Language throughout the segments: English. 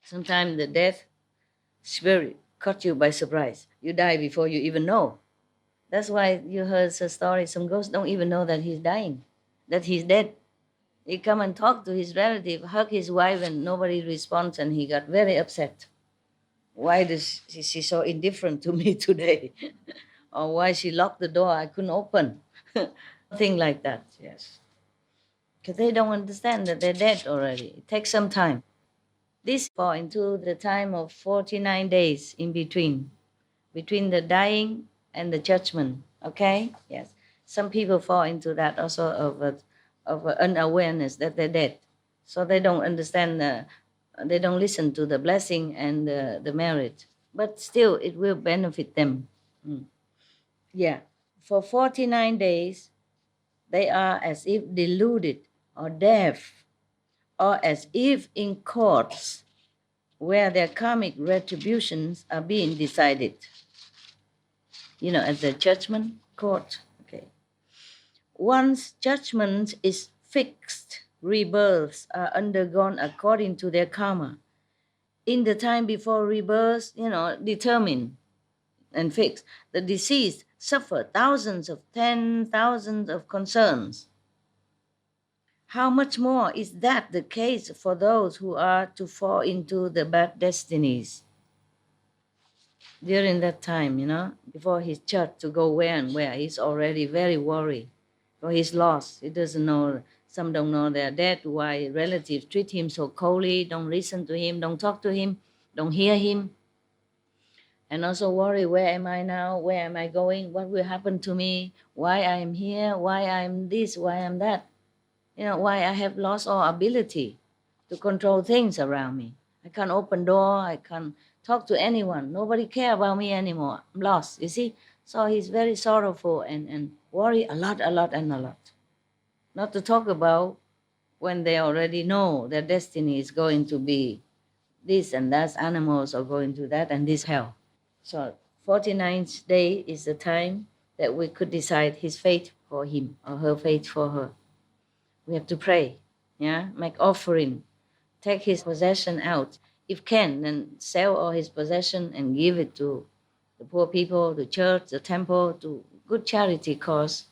Sometimes the death spirit caught you by surprise. You die before you even know. That's why you heard a story, some ghosts don't even know that he's dying, that he's dead. He come and talk to his relative, hug his wife, and nobody responds, and he got very upset. Why is she so indifferent to me today? Or why she locked the door, I couldn't open. Thing like that, yes. Because they don't understand that they're dead already. It takes some time. This fall into the time of 49 days in between the dying and the judgment, okay? Yes. Some people fall into that also of unawareness that they're dead. So they don't understand, they don't listen to the blessing and the merit. But still, it will benefit them. Yeah. For 49 days, they are as if deluded or deaf, or as if in courts where their karmic retributions are being decided. You know, at the judgment court. Okay. Once judgment is fixed, rebirths are undergone according to their karma. In the time before rebirth, determined and fixed, the deceased suffer thousands of 10,000s of concerns. How much more is that the case for those who are to fall into the bad destinies? During that time, before he's judged to go where and where, he's already very worried. For he's lost. He doesn't know, some don't know they're dead, why relatives treat him so coldly, don't listen to him, don't talk to him, don't hear him. And also worry, where am I now? Where am I going? What will happen to me? Why I am here? Why I'm this? Why I'm that? Why I have lost all ability to control things around me. I can't open door. I can't talk to anyone. Nobody care about me anymore. I'm lost, you see? So he's very sorrowful and worry a lot. Not to talk about when they already know their destiny is going to be this and that, animals are going to that and this hell. So 49th day is the time that we could decide his fate for him or her fate for her. We have to pray, make offering, take his possession out. If can, then sell all his possession and give it to the poor people, the church, the temple, to good charity cause.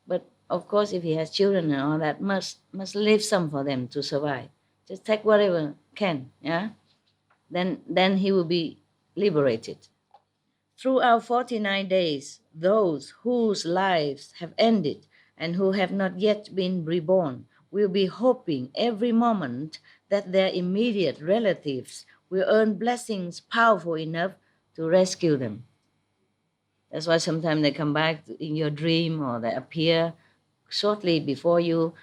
But of course, if he has children and all that, must leave some for them to survive. Just take whatever can, Then he will be liberated. Throughout 49 days, those whose lives have ended and who have not yet been reborn will be hoping every moment that their immediate relatives will earn blessings powerful enough to rescue them. That's why sometimes they come back in your dream or they appear shortly before you,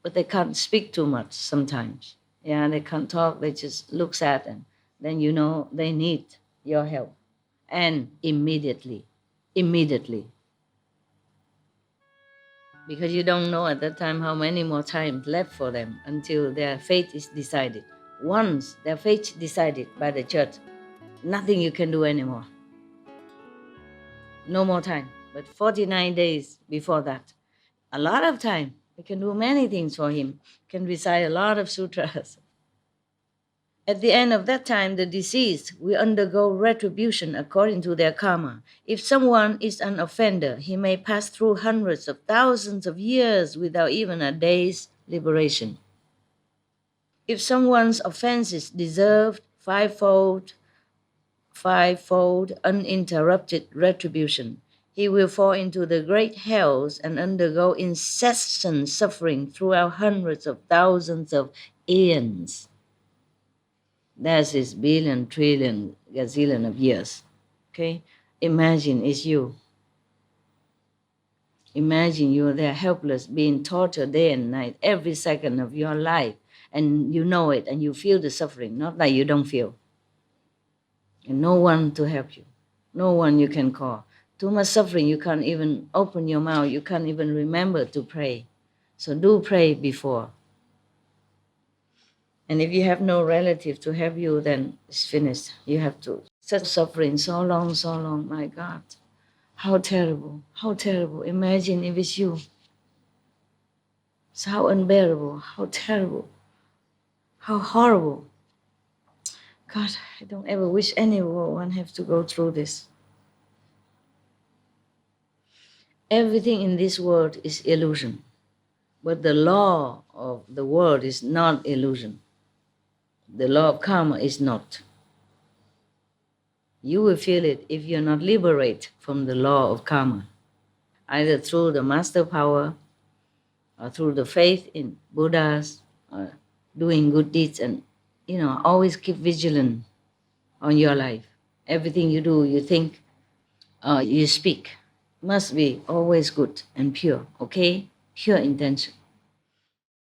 but they can't speak too much sometimes. They can't talk, they just look sad, and then they need your help. And immediately. Because you don't know at that time how many more times left for them until their fate is decided. Once their fate decided by the church, nothing you can do anymore. No more time. But 49 days before that, a lot of time. We can do many things for him. Can recite a lot of sutras. At the end of that time, the deceased will undergo retribution according to their karma. If someone is an offender, he may pass through hundreds of thousands of years without even a day's liberation. If someone's offenses deserved fivefold uninterrupted retribution, he will fall into the great hells and undergo incessant suffering throughout hundreds of thousands of eons. That's his billion, trillion, gazillion of years. Okay? Imagine it's you. Imagine you're there helpless, being tortured day and night, every second of your life. And you know it, and you feel the suffering, not like you don't feel. And no one to help you. No one you can call. Too much suffering, you can't even open your mouth. You can't even remember to pray. So do pray before. And if you have no relative to help you, then it's finished. You have to. Such suffering, so long, my God. How terrible. Imagine if it's you. It's how unbearable, how terrible, how horrible. God, I don't ever wish anyone have to go through this. Everything in this world is illusion, but the law of the world is not illusion. The law of karma is not. You will feel it if you're not liberated from the law of karma, either through the master power or through the faith in Buddhas, or doing good deeds, and always keep vigilant on your life. Everything you do, you think, you speak, must be always good and pure, okay? Pure intention.